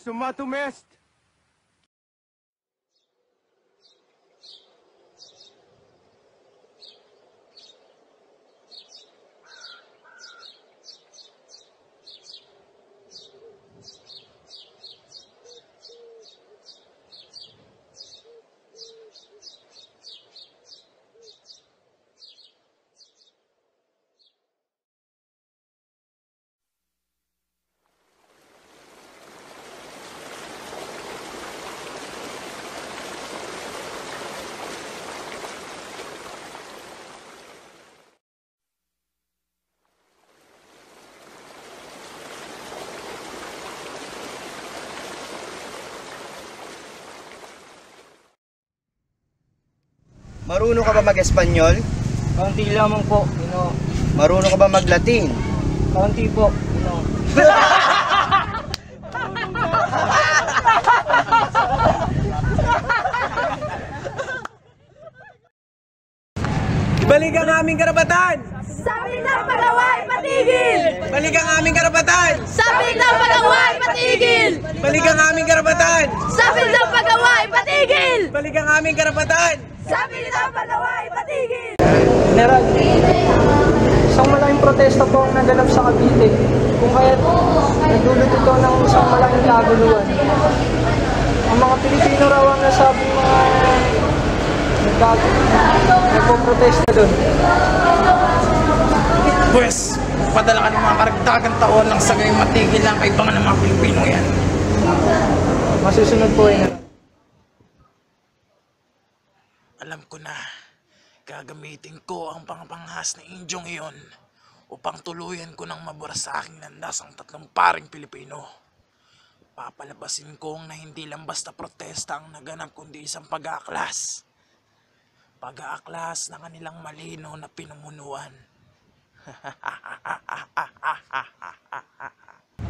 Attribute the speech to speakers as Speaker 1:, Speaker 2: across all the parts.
Speaker 1: Sumatumest!
Speaker 2: Marunong ka ba mag-Espanyol?
Speaker 3: Kaunti lamang po,
Speaker 2: Marunong ka ba mag-Latin?
Speaker 3: Kaunti po,
Speaker 1: Ibalik ang aming karapatan!
Speaker 4: Sabi ng pag-away, patigil!
Speaker 1: Balik ang aming karapatan!
Speaker 4: Sabi ng pag-away, patigil!
Speaker 1: Balik ang aming karapatan!
Speaker 4: Sabi ng pag-away, patigil!
Speaker 1: Balik ang aming karapatan!
Speaker 4: Sabi ng pag-away, patigil!
Speaker 3: General, isang malaking protesta po ang naganap sa Cavite, kung kaya't nagdulot ito ng isang malaking kaguluhan. Ang mga Pilipino raw ang nasabing mga nagpo-protesta doon.
Speaker 1: Pwes, padala ka ng mga karagdagang taon lang sa gayong matigil ang kaibangan ng mga Pilipino yan.
Speaker 3: Masusunod po yun.
Speaker 1: Alam ko na, gagamitin ko ang pangpanghas na Indyong iyon upang tuluyan ko ng mabura sa aking landas ang tatlong paring Pilipino. Papalabasin kong na hindi lang basta protesta ang naganap kundi isang pag-aaklas. Pag-aaklas ng kanilang malino na pinumunuan.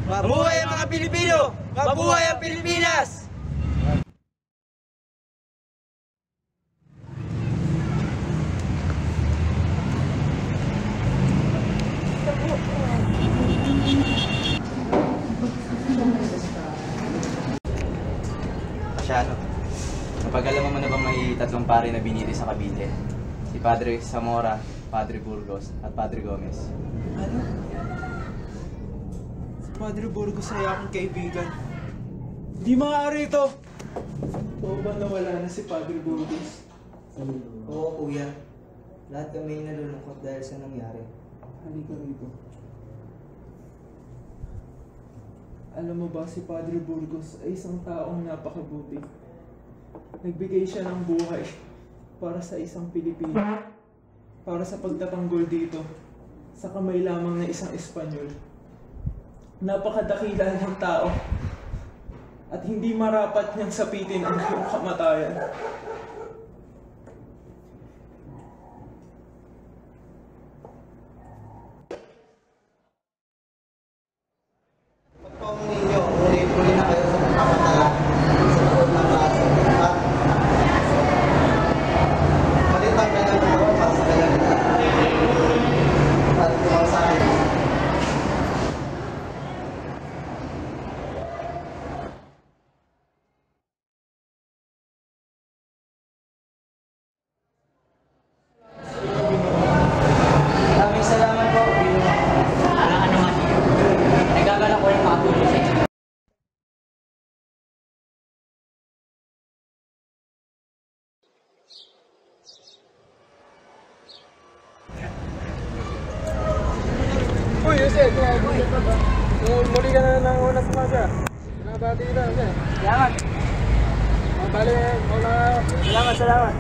Speaker 2: Mabuhay ang mga Pilipino! Mabuhay ang Pilipinas!
Speaker 5: Masyado. Napag-alaman mo na bang may tatlong pare na binili sa Cavite? Si Padre Zamora, Padre Burgos, at Padre Gomez.
Speaker 6: Ano? Si Padre Burgos ay akong kaibigan. Di maaari ito! Oo ba nawala na si Padre Burgos?
Speaker 3: Oo kuya, lahat kami nalulungkot dahil sa nangyari.
Speaker 6: Halika rito. Alam mo ba, si Padre Burgos ay isang taong napakabuti. Nagbigay siya ng buhay para sa isang Pilipino. Para sa pagtatanggol dito sa kamay lamang na isang Espanyol. Napakadakila ng tao at hindi marapat niyang sapitin ang iyong kamatayan.
Speaker 3: Maraming salamat po. Walang anuman. Nagagala ko yung makatulong sa inyo.
Speaker 6: Uy, Jose! Muli ka na ng una sa masa. Sinabati kita, Jose.
Speaker 3: Salamat.
Speaker 6: Bali,
Speaker 3: Salamat.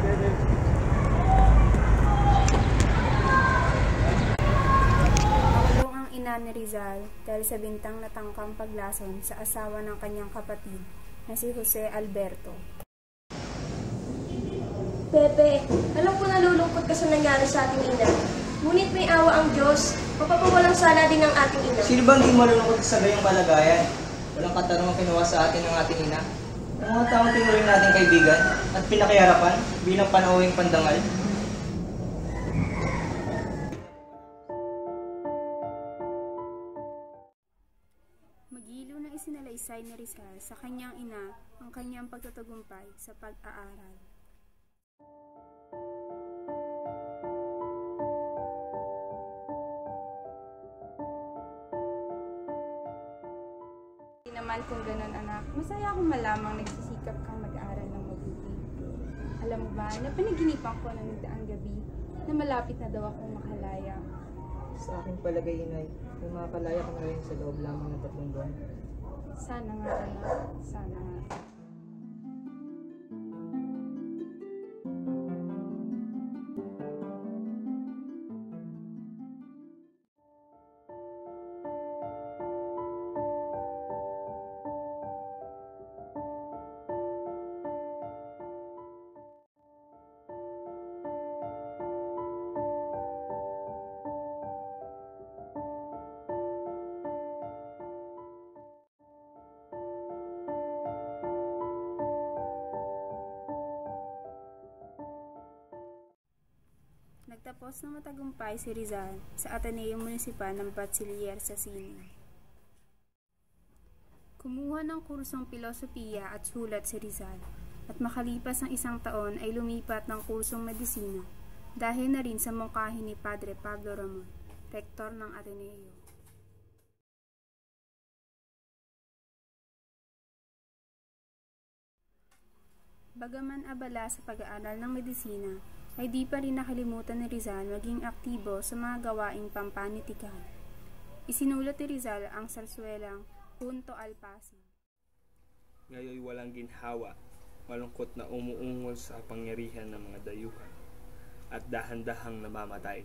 Speaker 7: Nakulong ang ina ni Rizal dahil sa bintang natangkang paglason sa asawa ng kanyang kapatid na si Jose Alberto.
Speaker 4: Pepe, alam ko nalulungkot ka sa nangyari sa ating ina. Ngunit may awa ang Diyos. Mapapawalang sala din ang ating ina.
Speaker 3: Sino bang di malulungkot sa gayong kalagayan? Walang katarungang kinuha sa atin ng ating ina. Ang mga taong tinuring nating kaibigan at pinakiharapan bilang panauwing pandangal.
Speaker 7: Magiliw na isinalaysay isinaysay ni Rizal sa kanyang ina ang kanyang pagtatagumpay sa pag-aaral.
Speaker 8: Hindi naman kung ganun, anak. Masaya akong malamang nagsisikap kang mag-aaral ng mabuti. Alam mo ba, napanaginipan ko ng nagdaang gabi na malapit na daw akong makalaya.
Speaker 3: Sa aking palagay, Inay, may makakalaya ka na rin sa loob lamang ng 3 buwan.
Speaker 8: Sana nga, anak. Sana nga.
Speaker 7: Nagtapos ng matagumpay si Rizal sa Ateneo Municipal ng Bachiller sa Sini. Kumuha ng kursong Pilosopiya at Sulat si Rizal at makalipas ng 1 taon ay lumipat ng kursong Medisina dahil na rin sa mungkahi ni Padre Pablo Ramon, rektor ng Ateneo. Bagaman abala sa pag-aaral ng medisina, ay di pa rin nakalimutan ni Rizal maging aktibo sa mga gawaing pampanitikan. Isinulat ni Rizal ang sarswelang Punto al Pasig.
Speaker 9: Ngayoy walang ginhawa, malungkot na umuungol sa pangyarihan ng mga dayuhan at dahan-dahang namamatay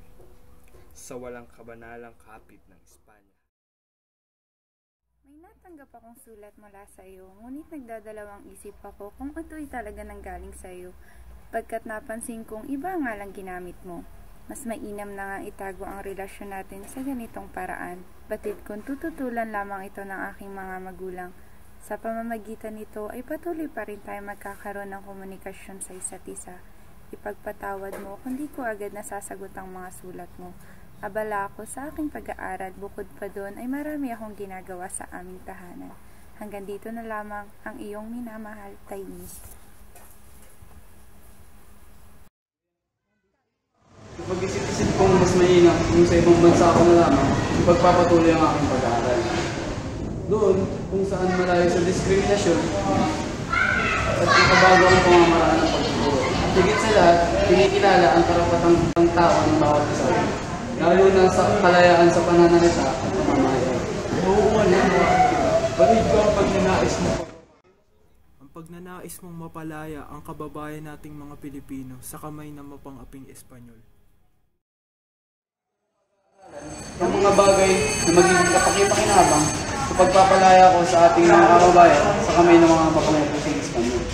Speaker 9: sa walang kabanalang kapit ng Espanya.
Speaker 8: May natanggap akong sulat mula sa iyo, ngunit nagdadalawang isip ako kung ito'y talaga nanggaling sa iyo, pagkat napansin kong iba nga lang ginamit mo. Mas mainam na nga itago ang relasyon natin sa ganitong paraan, batid kung tututulan lamang ito ng aking mga magulang. Sa pamamagitan nito ay patuloy pa rin tayo magkakaroon ng komunikasyon sa isa't isa. Ipagpatawad mo kung di ko agad nasasagot ang mga sulat mo. Abala ako sa aking pag-aaral, bukod pa doon ay marami akong ginagawa sa aming tahanan. Hanggang dito na lamang ang iyong minamahal, Tiny.
Speaker 5: Pag-isip-isip kong mas mainam kung sa ibang bansa ako na lamang, ipagpapatuloy ang aking pag-aaral. Doon, kung saan malayo sa diskriminasyon at nakabago ang pamamaraan ng pagtuturo. At higit sa lahat, kinikilala ang karapatang tao ng bawat isa, lalo na sa kalayaan sa pananalita at pamamahay.
Speaker 6: Oo, alam mo. Barid ko ang pagnanais mo. Ang pagnanais mong mapalaya ang kababayan nating mga Pilipino sa kamay ng mapang-aping Espanyol.
Speaker 5: Ang mga bagay na magiging kapaki-pakinabang sa pagpapalaya ko sa ating mga kababayan sa kamay ng mga mapang-aping Espanyol.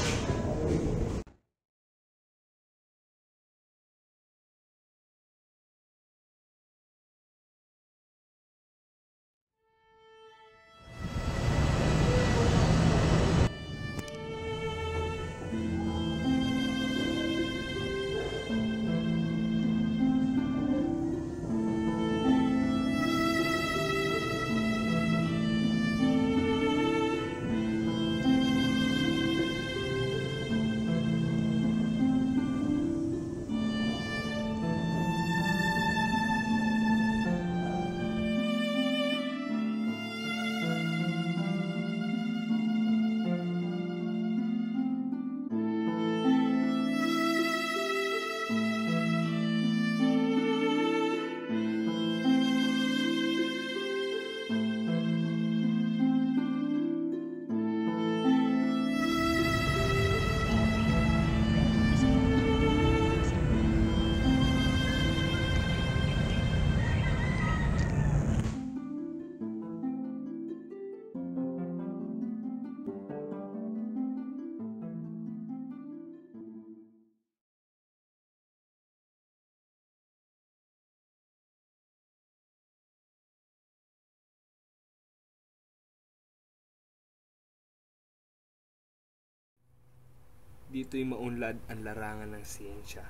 Speaker 9: Dito'y maunlad ang larangan ng siyensya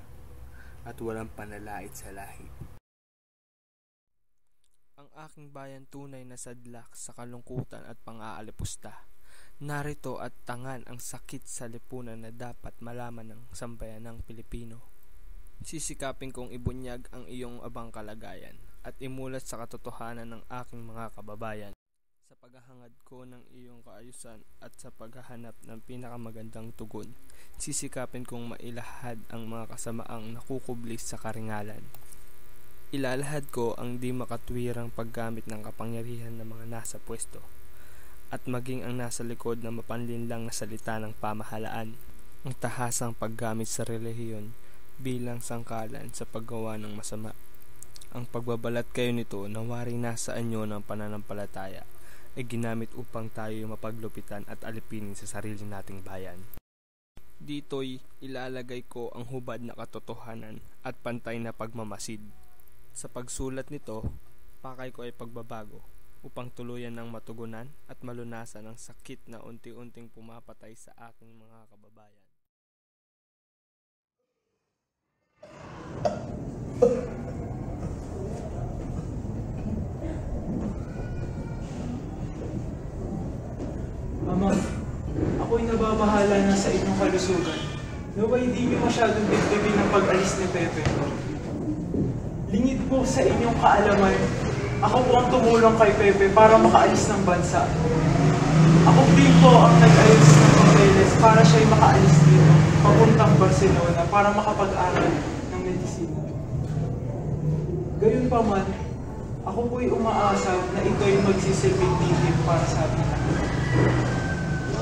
Speaker 9: at walang panalait sa lahi. Ang aking bayan tunay na sadlak sa kalungkutan at pang-aalipusta Narito at tangan ang sakit sa lipunan na dapat malaman ng sambayanang Pilipino. Sisikapin kong ibunyag ang iyong abang kalagayan at imulat sa katotohanan ng aking mga kababayan. Sa paghahangad ko ng iyong kaayusan at sa paghahanap ng pinakamagandang tugon, sisikapin kong mailahad ang mga kasamaang nakukublis sa karingalan. Ilalahad ko ang di makatwirang paggamit ng kapangyarihan ng mga nasa pwesto at maging ang nasa likod na mapanlinlang na salita ng pamahalaan, ang tahasang paggamit sa relihiyon bilang sangkalan sa paggawa ng masama. Ang pagbabalat kayo nito na waring nasa anyo ng pananampalataya ay ginamit upang tayo mapaglupitan at alipinin sa sarili nating bayan. Dito'y ilalagay ko ang hubad na katotohanan at pantay na pagmamasid. Sa pagsulat nito, pakay ko ay pagbabago upang tuluyan ng matugunan at malunasan ang sakit na unti-unting pumapatay sa aking mga kababayan.
Speaker 6: Ama, ako'y nababahala na sa inyong kalusugan. Naway di niyo masyadong dibdibin ang pag-alis ni Pepe. Lingid po sa inyong kaalaman, ako po ang tumulong kay Pepe para makaalis ng bansa. Ako din po ang nag-ayos ng papeles para siya'y makaalis dito, papuntang Barcelona para makapag-aral ng medisina. Gayunpaman, ako po'y umaasa na ito'y magsisilbing titip para sa atin.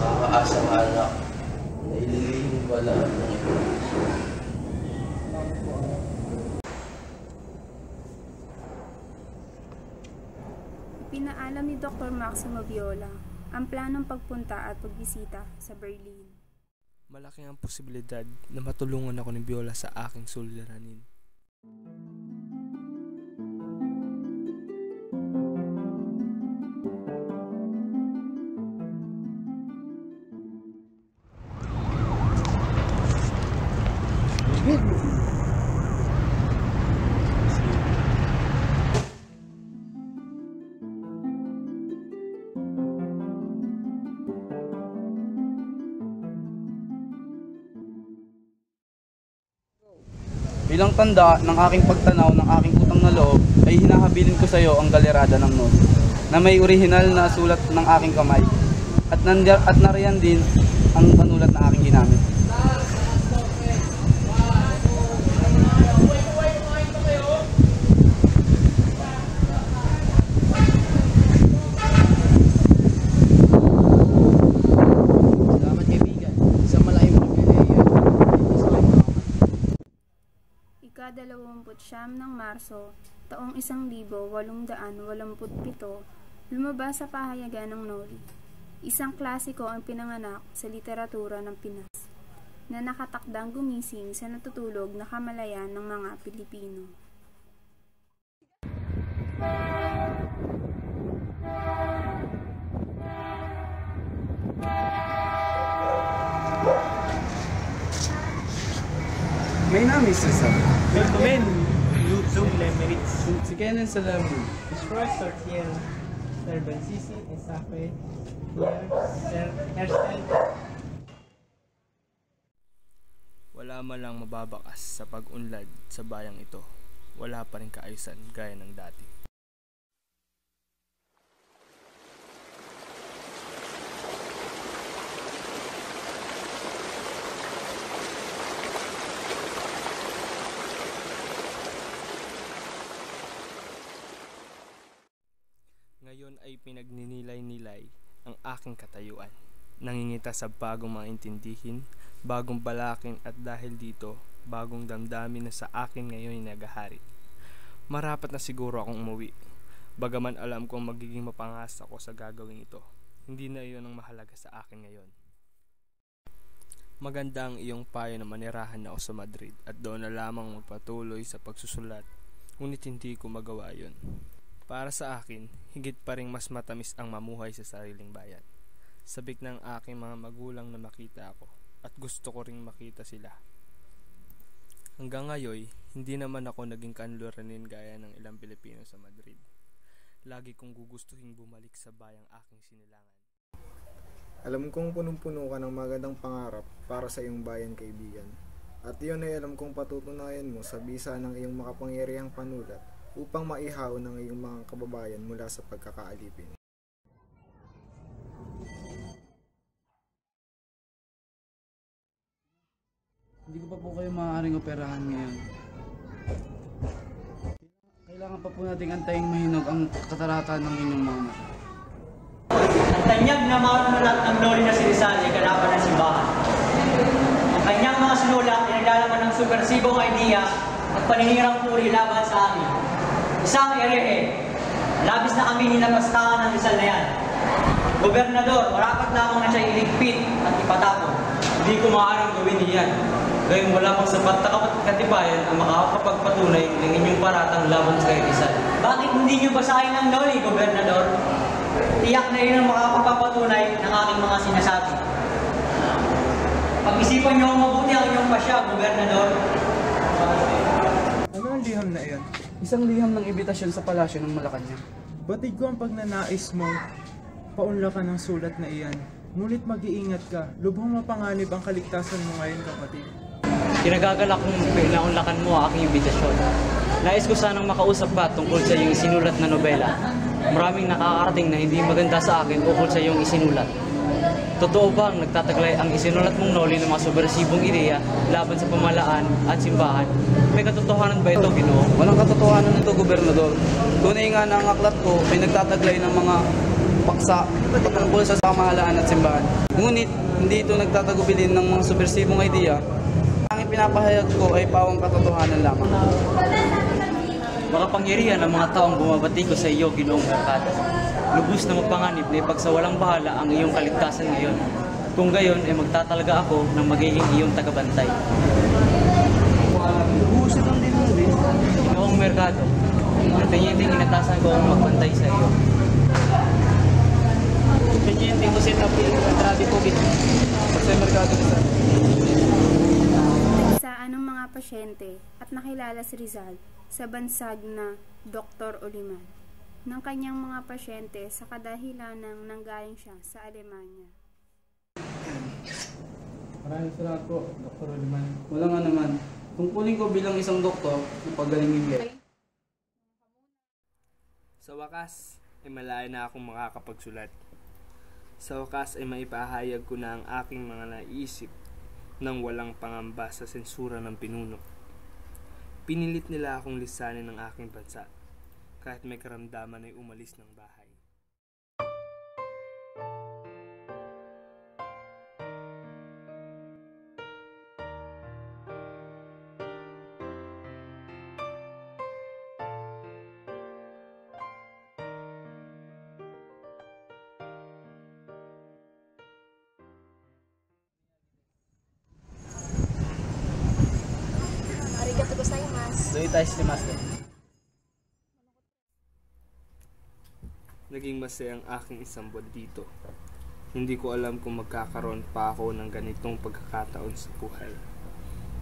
Speaker 2: Makakaasang anak na ililihim wala ng ito.
Speaker 7: Pinaalam ni Dr. Maximo Viola ang planong pagpunta at pagbisita sa Berlin.
Speaker 9: Malaki ang posibilidad na matulungan ako ni Viola sa aking suliranin.
Speaker 5: Bilang tanda ng aking pagtanaw ng aking utang na loob, ay hinahabilin ko sa iyo ang galerada ng note na may orihinal na sulat ng aking kamay at nariyan din ang panulat na aking ginamit.
Speaker 2: Salamat kaibigan. Isang malaking pagkakaya.
Speaker 7: Ika-29 ng Marso, taong 1887, lumabas sa pahayagan ng Noli. Isang klasiko ang pinanganak sa literatura ng Pinas, na nakatakdang gumising sa natutulog na kamalayan ng mga Pilipino.
Speaker 5: May namin Rizal.
Speaker 3: Welcome, Lutong Lemeritz.
Speaker 5: Si Kenan Salamu.
Speaker 3: Destroy Sortier, Serbansisi, Esafe, Herstel.
Speaker 9: Wala man lang mababakas sa pag-unlad sa bayang ito. Wala pa rin kaayusan gaya ng dati. Ngayon ay pinagninilay-nilay ang aking katayuan. Nangingita sa bagong mga intindihin, bagong balakin at dahil dito, bagong damdamin na sa akin ngayon ay nagahari. Marapat na siguro akong umuwi. Bagaman alam kong magiging mapangas ako sa gagawin ito, hindi na iyon ang mahalaga sa akin ngayon. Maganda ang iyong payo na manirahan na ako sa Madrid at doon na lamang magpatuloy sa pagsusulat, ngunit hindi ko magawa yun. Para sa akin, higit pa ring mas matamis ang mamuhay sa sariling bayan. Sabik ng aking mga magulang na makita ako at gusto ko ring makita sila. Hanggang ngayon, hindi naman ako naging kanluranin gaya ng ilang Pilipino sa Madrid. Lagi kong gugustuhin bumalik sa bayang aking sinilangan.
Speaker 10: Alam kong punong-puno ka ng magandang pangarap para sa iyong bayan, kaibigan. At iyon ay alam kong patutunayan mo sa bisa ng iyong makapangyarihang panulat upang maihaw ng iyong mga kababayan mula sa pagkakaalipin.
Speaker 5: Hindi ko pa po kayo maaaring operahan ngayon. Kailangan pa po nating antayin mahinog ang katarata ng inyong mga mata.
Speaker 2: Ang tanyag na mga nulat ng Noli na si Rizal ay kalaban ng simbahan. Ang kanyang mga sinulat ay naglalaman ng subversibong idea at paninirang puri laban sa amin. Isang erehe, labis na kami nilapastangan ng Rizal na yan. Gobernador, marapat lamang na siya iligpit at ipatapon.
Speaker 11: Hindi ko maaaring gawin iyan. Gayong wala pang sapat na katibayan ang makakapagpatunay ng inyong paratang laban sa kay Rizal.
Speaker 2: Bakit hindi niyo basahin ang Noli, Gobernador? Tiyak na yun ang makakapapatunay ng aking mga sinasabi. Pag-isipan niyo mabuti ang inyong pasya, Gobernador.
Speaker 6: Ano ang liham na iyon?
Speaker 5: Isang liham ng imbitasyon sa palasyo ng Malacanang.
Speaker 6: Batid ko ang pagnanais mo, paunlakan ng sulat na iyan. Ngunit mag-iingat ka, lubhang mapanganib ang kaligtasan mo ngayon, kapatid.
Speaker 11: Kinagagalak kong pinaunlakan mo ang aking imbitasyon. Nais ko sanang makausap ka tungkol sa iyong isinulat na nobela. Maraming nakakarating na hindi maganda sa akin ukol sa iyong isinulat. Totoo bang nagtataglay ang isinulat mong Noli ng mga subversibong ideya laban sa pamahalaan at simbahan? May katotohanan ba ito, Ginoo?
Speaker 5: Walang katotohanan nito, Gobernador. Tunay nga na ang aklat ko ay nagtataglay ng mga paksa patungkol sa pamahalaan at simbahan. Ngunit, hindi ito nagtatagubilin ng mga subversibong ideya. Ang ipinapahayag ko ay pawang katotohanan lamang.
Speaker 11: Makapangyarihan ang mga taong bumabati ko sa iyo, Ginoong Mercado. Lubos na mapanganib na ipagsawalang bahala ang iyong kaligtasan ngayon. Kung gayon ay magtatalaga ako ng magiging iyong tagabantay.
Speaker 5: Buset ang din mo, eh.
Speaker 11: Ginoong Mercado, natinyiting inatasan ko ang magbantay sa iyo.
Speaker 3: Pendiente ko set up yung entrada po dito.
Speaker 5: Sa Mercado nila.
Speaker 7: Nagsaan ng mga pasyente at nakilala si Rizal sa bansag na Dr. Oliman ng kanyang mga pasyente sa kadahilan ng nanggaling siya sa Alemanya.
Speaker 5: Maraming salamat po, Dr. Oliman. Wala nga naman. Tungkulin ko bilang isang doktor, ipagalingin kayo.
Speaker 9: Sa wakas, ay malaya na akong makakapagsulat. Sa wakas ay maipahayag ko na ang aking mga naisip nang walang pangamba sa sensura ng pinuno. Pinilit nila akong lisanin ng aking bansa, kahit may karamdaman ay umalis ng bahay.
Speaker 4: Arigato gozaimasu.
Speaker 5: Doon tayo si Master.
Speaker 9: Naging masaya ang aking isang buwan dito. Hindi ko alam kung magkakaroon pa ako ng ganitong pagkakataon sa buhay.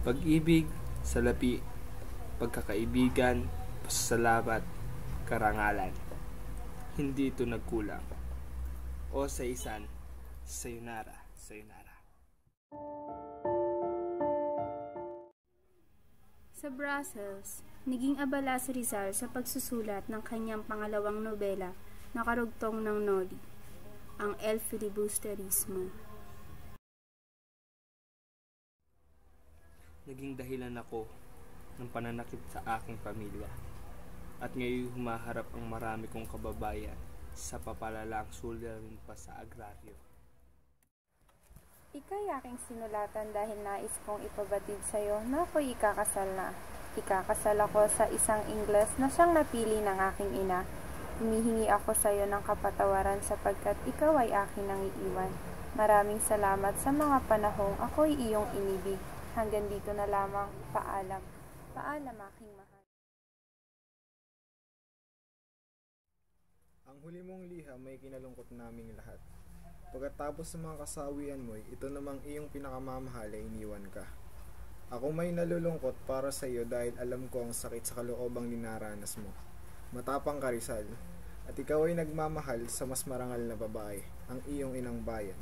Speaker 9: Pag-ibig, salapi, pagkakaibigan, pasasalamat, karangalan. Hindi ito nagkulang. O sa isan, sayonara, sayonara.
Speaker 7: Sa Brussels, naging abala si Rizal sa pagsusulat ng kanyang pangalawang nobela na karugtong ng Noli, ang El Filibusterismo.
Speaker 9: Naging dahilan ako ng pananakit sa aking pamilya at ngayon humaharap ang marami kong kababayan sa papalalang suliranin pa sa agraryo.
Speaker 8: Ika'y aking sinulatan dahil nais kong ipabatid sa'yo na ako'y ikakasal na. Ikakasal ako sa isang Ingles na siyang napili ng aking ina. Humihingi ako sa'yo ng kapatawaran sapagkat ikaw ay akin nang iiwan. Maraming salamat sa mga panahong ako'y iyong inibig. Hanggang dito na lamang. Paalam. Paalam, aking mahal.
Speaker 10: Ang huli mong liham may kinalungkot naming lahat. Pagkatapos sa mga kasawian mo, ito namang iyong pinakamamahal ay iniwan ka. Ako may nalulungkot para sa iyo dahil alam ko ang sakit sa kaloobang ninaranas mo. Matapang ka, Rizal, at ikaw ay nagmamahal sa mas marangal na babae, ang iyong inang bayan.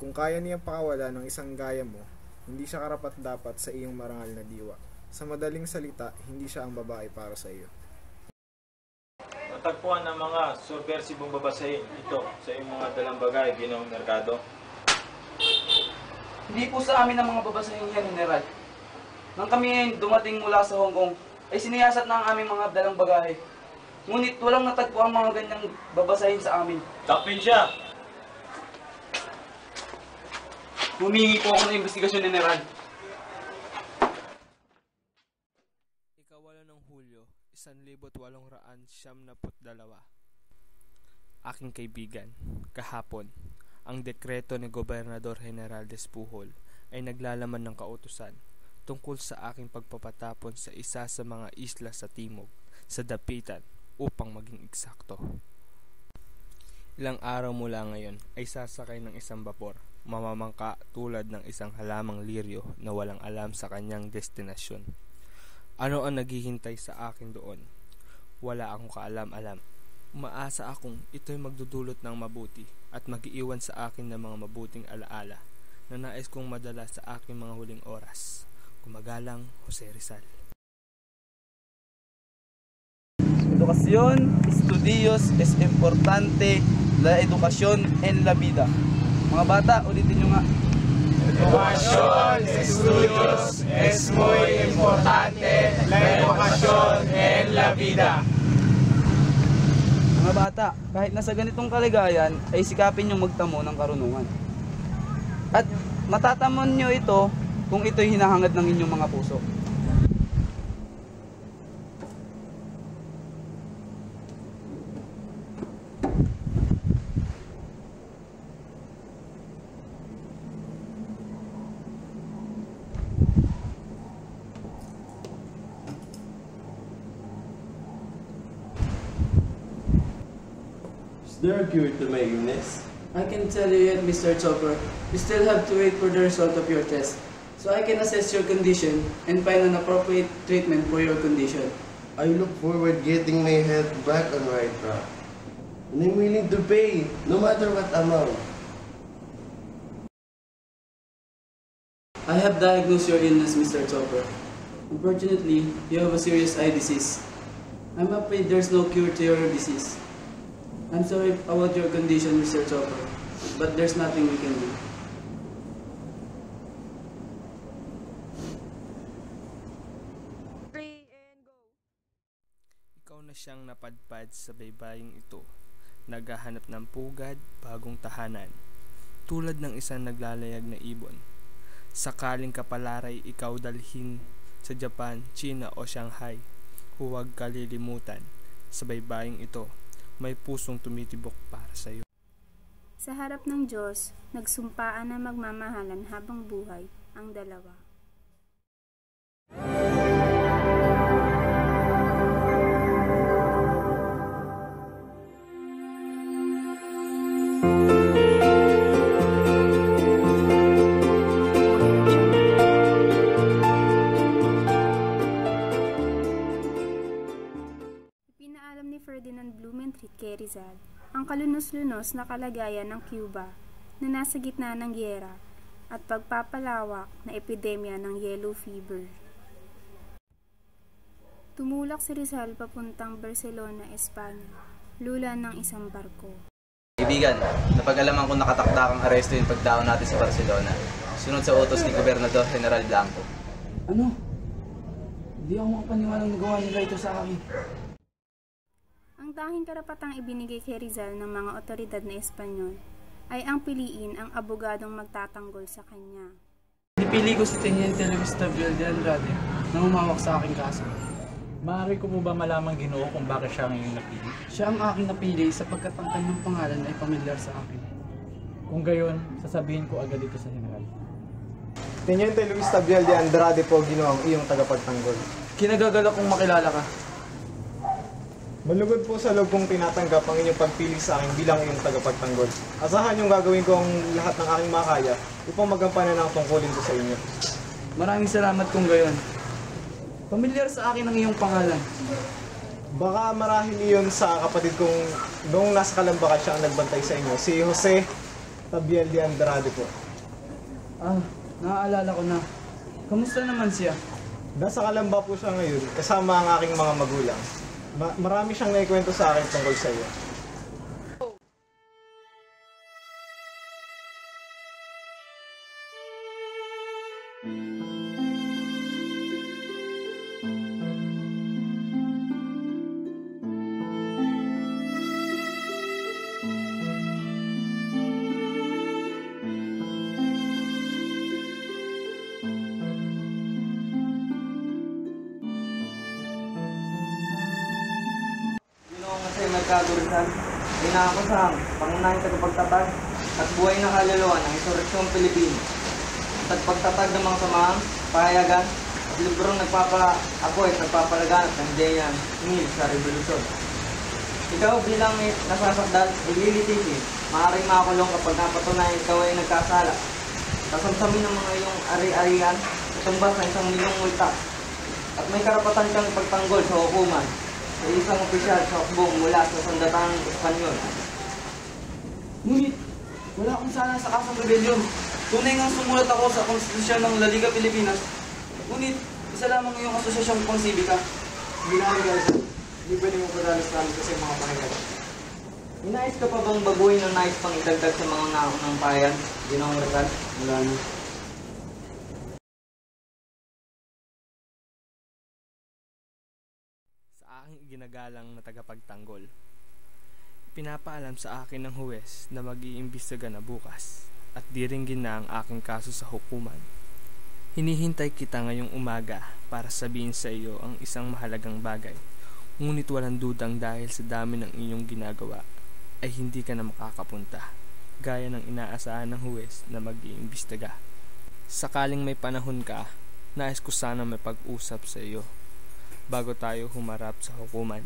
Speaker 10: Kung kaya niyang pakawala ng isang gaya mo, hindi siya karapat-dapat sa iyong marangal na diwa. Sa madaling salita, hindi siya ang babae para sa iyo.
Speaker 12: Natagpuan ng mga subversibong babasahin ito sa iyong mga dalang bagay, Ginoong Mercado.
Speaker 11: Hindi po sa amin ang mga babasahin yan, General. Nang kami dumating mula sa Hong Kong, ay siniyasat na ang aming mga dalang bagahe. Ngunit walang natagpo ang mga ganyang babasahin sa amin.
Speaker 12: Takpin siya!
Speaker 11: Humingi po ako ng investigasyon, General.
Speaker 9: Ika-8 ng Hulyo, 1892. Aking kaibigan, kahapon, ang dekreto ni Gobernador General Despujol ay naglalaman ng kautusan tungkol sa aking pagpapatapon sa isa sa mga isla sa timog, sa dapitan, upang maging eksakto. Ilang araw mula ngayon ay sasakay ng isang bapor, mamamangka tulad ng isang halamang liryo na walang alam sa kanyang destinasyon. Ano ang naghihintay sa akin doon? Wala akong kaalam-alam. Umaasa akong ito'y magdudulot ng mabuti at mag-iiwan sa akin ng mga mabuting alaala na nais kong madala sa aking mga huling oras. Gumagalang, Jose Rizal.
Speaker 11: Educación, estudios, es importante la educación en la vida. Mga bata, ulitin nyo nga.
Speaker 13: Educación, estudios, es muy importante la educación en la vida.
Speaker 11: Mga bata, kahit nasa ganitong kaligayan, ay sikapin nyo magtamo ng karunungan. At matatamon nyo ito kung ito'y hinahangad ng inyong mga puso.
Speaker 14: Is there a cure to my illness?
Speaker 15: I can tell you yet, Mr. Chopper. You still have to wait for the result of your test, so I can assess your condition and find an appropriate treatment for your condition.
Speaker 14: I look forward getting my health back on right track. And I'm willing to pay, no matter what amount.
Speaker 15: I have diagnosed your illness, Mr. Chopper. Unfortunately, you have a serious eye disease. I'm afraid there's no cure to your disease. I'm sorry about your condition, Mr. Chopper, but there's nothing we can do.
Speaker 9: Ikaw na siyang napadpad sa baybaying ito, naghahanap ng pugad, bagong tahanan, tulad ng isang naglalayag na ibon. Sakaling kapalaray ikaw dalhin sa Japan, China o Shanghai, huwag kalilimutan, sa baybaying ito, may pusong tumitibok para sa iyo.
Speaker 7: Sa harap ng Diyos, nagsumpaan na magmamahalan habang buhay ang dalawa. Ferdinand Blumentritt kay Rizal ang kalunos-lunos na kalagayan ng Cuba na nasa gitna ng gyera at pagpapalawak na epidemya ng yellow fever. Tumulak si Rizal papuntang Barcelona, Espanya, lula ng isang barko.
Speaker 11: Kaibigan, napag-alaman ko nakatakda kang aresto yung pagdaon natin sa Barcelona, sunod sa utos ni Gobernador General Blanco. Ano? Hindi ako makapaniwalang nagawa nila ito sa akin.
Speaker 7: Ang tanging karapatang ibinigay kay Rizal ng mga otoridad na Espanyol ay ang piliin ang abogadong magtatanggol sa kanya.
Speaker 15: Pinipili ko si Teniente Luis Tabiel de Andrade na humawak sa aking kaso.
Speaker 16: Maaari ko mo ba malamang, Ginoo, kung bakit siya ang iyong napili?
Speaker 15: Siya ang aking napili sapagkat ang kanyang pangalan ay pamilyar sa akin.
Speaker 16: Kung gayon, sasabihin ko agad ito sa General.
Speaker 10: Teniente Luis Tabiel de Andrade po, Ginoo, ang iyong tagapagtanggol.
Speaker 15: Kinagagala kong makilala ka.
Speaker 10: Malugod po sa loob kong tinatanggap ang inyong pagpili sa akin bilang iyong tagapagtanggol. Asahan yung gagawin ko ang lahat ng aking makaya upang magampanan ang tungkulin ko sa inyo.
Speaker 15: Maraming salamat kung gayon. Pamilyar sa akin ang iyong pangalan.
Speaker 10: Baka marahil iyon sa kapatid kong noong nasa Kalambakan siya ang nagbantay sa inyo, si Jose Tabiel de Andrade po.
Speaker 15: Naaalala ko na. Kamusta naman siya?
Speaker 10: Nasa Kalamba po siya ngayon, kasama ang aking mga magulang. Marami siyang naikwento sa akin tungkol sa iyo.
Speaker 17: Kaguritan, inaakosang pangunahing tagapagtatag at buhay na kaluluwa ng Insurreksyong Pilipino at pagtatag ng mga samahang pahayagan at librong nagpapaapoy at nagpapalaganap ng ideyang hingil sa revolusyon. Ikaw bilang nasasakdal, ililitisi, maaaring makakulong kapag napatunayan ikaw ay nagkasala. Kasamsamin ng mga iyong ari-arian, tumbas ng 1 milyong multa at may karapatan kang ipagtanggol sa hukuman sa isang opisyal sa hukbong mula sa sandatang Espanyol.
Speaker 15: Ngunit, wala akong sana sa kasang rebelyon. Tunay ngang sumulat ako sa konstitusyon ng La Liga Pilipinas. Ngunit, isa lamang iyong asosyasyon pangsibika.
Speaker 10: Ginari ka, hindi pwede mo padalas namin kasi mga pahingal.
Speaker 17: Inais ka pa bang baguhin ng nais pang idagdag sa mga naunang payan, Ginoong Rizal?
Speaker 10: Wala na.
Speaker 9: Ginagalang na tagapagtanggol. Pinapaalam sa akin ng huwes na mag-iimbestiga na bukas at diringgin na ang aking kaso sa hukuman. Hinihintay kita ngayong umaga para sabihin sa iyo ang isang mahalagang bagay, ngunit walang dudang dahil sa dami ng iyong ginagawa ay hindi ka na makakapunta, gaya ng inaasahan ng huwes na mag-iimbestiga. Sakaling may panahon ka, nais ko sana may pag-usap sa iyo bago tayo humarap sa hukuman.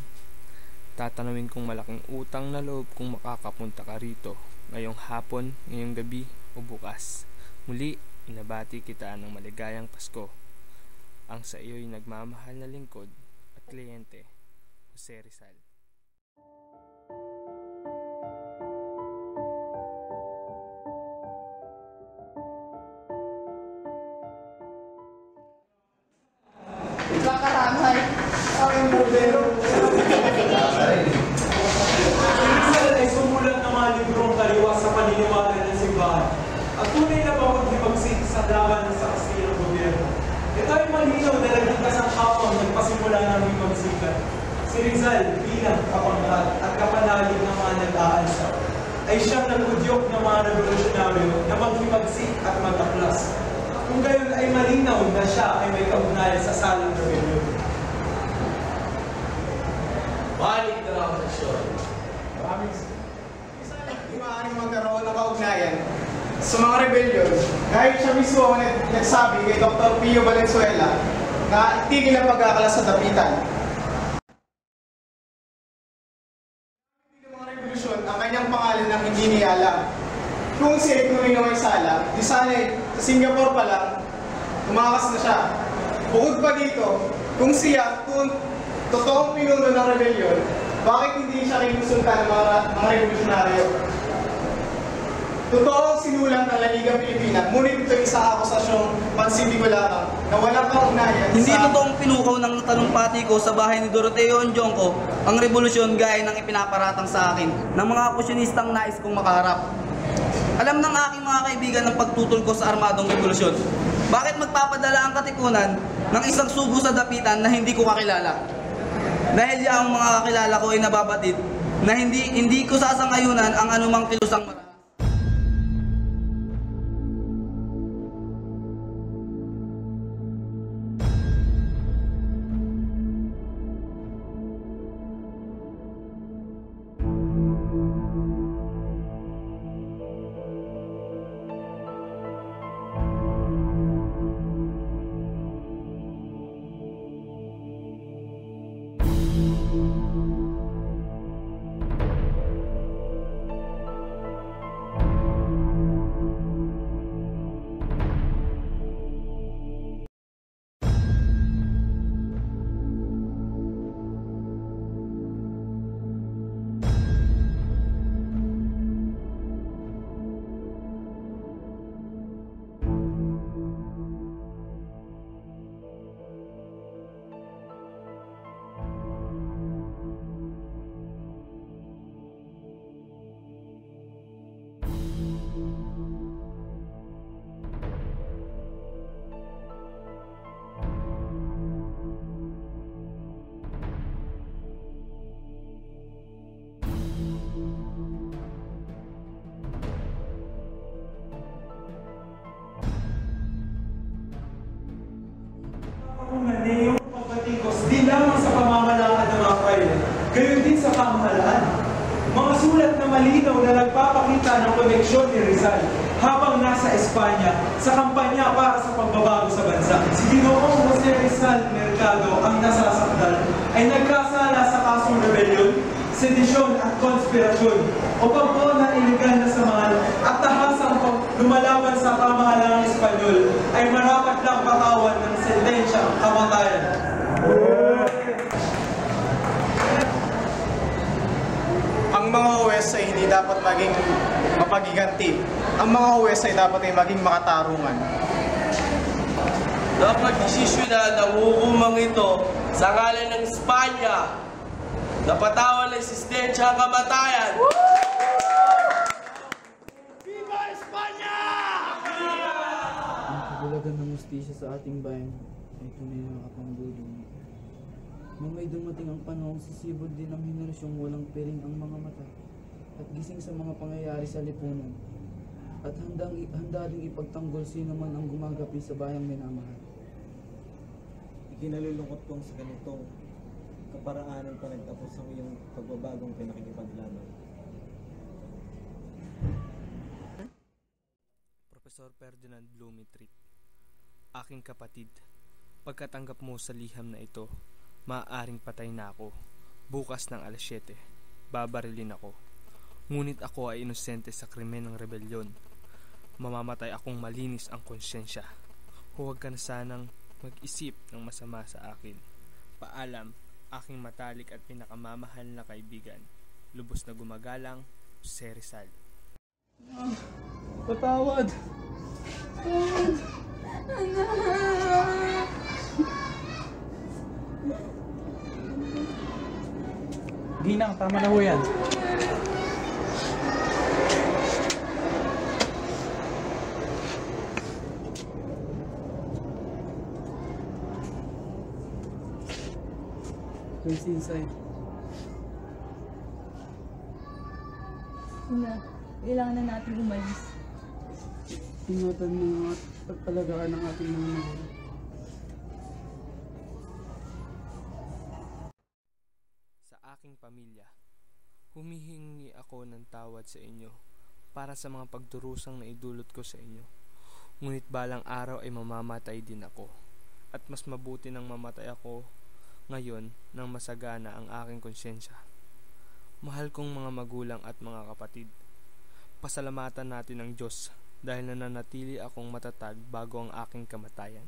Speaker 9: Tatanawin kong malaking utang na loob kung makakapunta ka rito ngayong hapon, ngayong gabi o bukas. Muli, inabati kita ng maligayang Pasko. Ang sa iyo'y nagmamahal na lingkod at kliyente, Jose Rizal.
Speaker 13: Kakaramay. Aking burdero. Minsan ay sumulat ng mga librong kaliwas sa paniniwala ng simbahan at tunay na paghimagsik sa laban sa kastilang gobyerno. Ito ay malinaw na naging kasangkapang nagpasimula ng himagsikan. Si Rizal bilang kapangkat at kapanalig ng mga nag-aansa ay siyang nagudyok ng mga revolusyonaryo na maghimagsik at magtaklas. Kung gayon ay malinaw na siya ay may kaugnayan sa salang rebelyon.
Speaker 10: Balik na lang sa show. Isa lang di maaaring magkaroon ng kaugnayan sa mga rebelyon kahit siya mismo ang nagsabi kay Dr. Pio Valenzuela na itigil ang pagkakalas sa dapitan. Ng mga revolusyon ang kanyang pangalan ang hindi niya alam. Kung si Economino ay sala, di sana sa Singapore pa lang, tumakas na siya. Bukod pa dito, kung siya, kung totoong pinuno ng rebelyon, bakit hindi siya kinusulta ng mga revolusyonaryo? Totoong sinulang ng La Liga Pilipinas, ngunit ito isang akusasyong pansibiko lamang na walang kaugnayan
Speaker 15: Hindi totoong pinukaw ng talumpati ko sa bahay ni Doroteo Onjonko ang revolusyon gaya ng ipinaparatang sa akin ng mga akusyonistang nais kong makaharap. Alam ng aking mga kaibigan ng pagtutol ko sa armadong revolusyon. Bakit magpapadala ang katipunan ng isang sugo sa dapitan na hindi ko kakilala? Dahil ang mga kakilala ko ay nababatid na hindi ko sasangayunan ang anumang kilusang marahas.
Speaker 13: malinaw na nagpapakita ng koneksyon ni Rizal habang nasa Espanya sa kampanya para sa pagbabago sa bansa. Si Ginoong Jose Rizal Mercado ang nasasakdal ay nagkasala sa kasong rebelyon, sedisyon at konspirasyon o pagbuo ng iligal na samahan at tahasang lumalaban sa pamahalang Espanyol ay marapat lang patawan ng sentensyang kamatayan.
Speaker 10: Ang mga huwes ay hindi dapat maging mapagiganti. Ang mga huwes ay dapat ay maging makatarungan.
Speaker 18: Dapat desisyonan ang hukumang ito sa ngalan ng Espanya na patawan ng existensya ang kamatayan.
Speaker 1: Viva Espanya!
Speaker 15: Ang kabulagan ng hustisya sa ating bayan ay tunay na nakapanggulong. Nung may dumating ang panahong sisibol din ang henerasyong walang piring ang mga mata at gising sa mga pangyayari sa lipunan at handa ding ipagtanggol sino man ang gumagapi sa bayang minamahal.
Speaker 19: Ikinalulungkot kong sa ganitong kaparaanan pa nagtapos ang iyong pagbabagong pinakikipaglaban.
Speaker 9: Professor Ferdinand Blumentritt, aking kapatid, pagkatanggap mo sa liham na ito, maaaring patay na ako. Bukas ng alas 7, babarilin ako. Ngunit ako ay inosente sa krimen ng rebelyon. Mamamatay akong malinis ang konsyensya. Huwag ka na sanang mag-isip ng masama sa akin. Paalam, aking matalik at pinakamamahal na kaibigan. Lubos na gumagalang, Jose Rizal.
Speaker 6: Patawad! Patawad! Anak!
Speaker 16: Ginang, tama na ho yan.
Speaker 15: Please inside.
Speaker 20: Ina, kailangan na natin umalis.
Speaker 15: Ingatan mo at pagpalagaan ng ating mga magulang.
Speaker 9: Sa aking pamilya, humihingi ako ng tawad sa inyo para sa mga pagdurusang naidulot ko sa inyo. Ngunit balang araw ay mamamatay din ako. At mas mabuti nang mamatay ako ngayon nang masagana ang aking konsyensya. Mahal kong mga magulang at mga kapatid, pasalamatan natin ang Diyos dahil nananatili akong matatag bago ang aking kamatayan.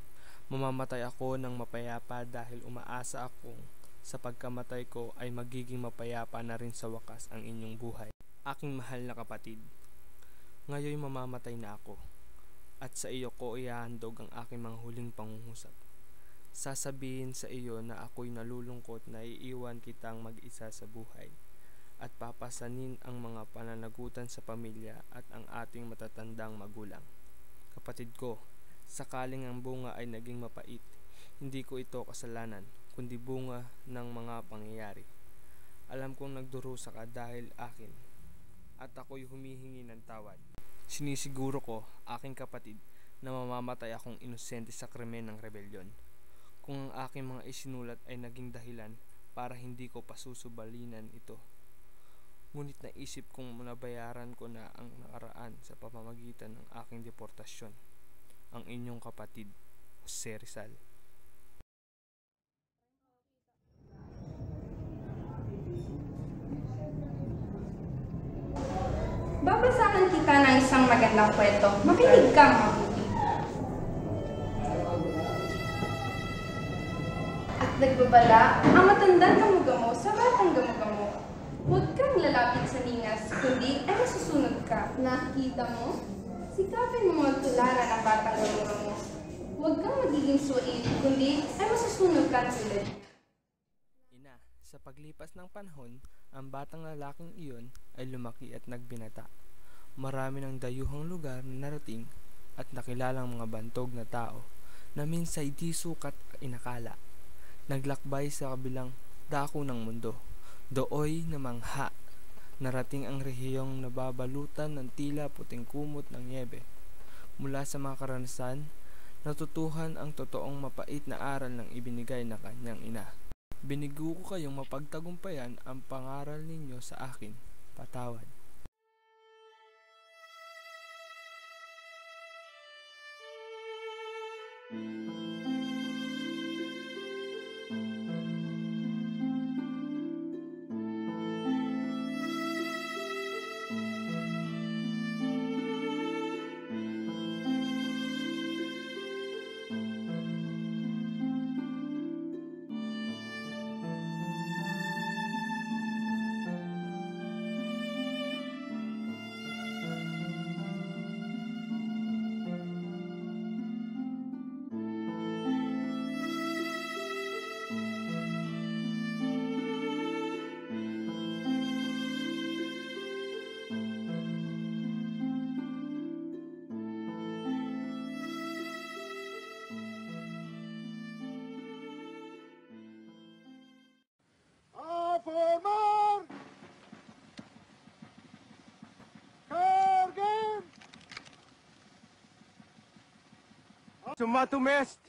Speaker 9: Mamamatay ako ng mapayapa dahil umaasa akong sa pagkamatay ko ay magiging mapayapa na rin sa wakas ang inyong buhay. Aking mahal na kapatid, ngayon mamamatay na ako at sa iyo ko ihahandog ang aking mga huling pangungusap. Sasabihin sa iyo na ako'y nalulungkot na iiwan kitang mag-isa sa buhay at papasanin ang mga pananagutan sa pamilya at ang ating matatandang magulang. Kapatid ko, sakaling ang bunga ay naging mapait, hindi ko ito kasalanan, kundi bunga ng mga pangyayari. Alam kong nagdurusa ka dahil akin at ako'y humihingi ng tawad. Sinisiguro ko, aking kapatid, na mamamatay akong inosente sa krimen ng rebelyon. Kung ang aking mga isinulat ay naging dahilan para hindi ko pasusubalinan ito. Ngunit naisip kong nabayaran ko na ang nakaraan sa pamamagitan ng aking deportasyon. Ang inyong kapatid, Jose Rizal.
Speaker 7: Babasahan kita ng isang magandang kwento. Makinig ka mabuti. At nagbabala ang matandang gamugamo sa batang gamugamo. Huwag kang lalapit sa lingas, kundi ay masusunod ka. Nakita mo? Sikapin mo magtularan ang batang gamugamo. Huwag kang magiging suwait, kundi ay masusunod ka tulad.
Speaker 9: Ina, sa paglipas ng panahon, ang batang lalaking iyon ay lumaki at nagbinata. Marami ng dayuhang lugar na narating at nakilalang mga bantog na tao na minsay di sukat inakala. Naglakbay sa kabilang dako ng mundo. Dooy na mangha. Narating ang rehiyong nababalutan ng tila puting kumot ng niebe. Mula sa mga karanasan, natutuhan ang totoong mapait na aral ng ibinigay na kanyang ina. Binigo ko kayong mapagtagumpayan ang pangaral ninyo sa akin. Patawad.
Speaker 21: Sumatumest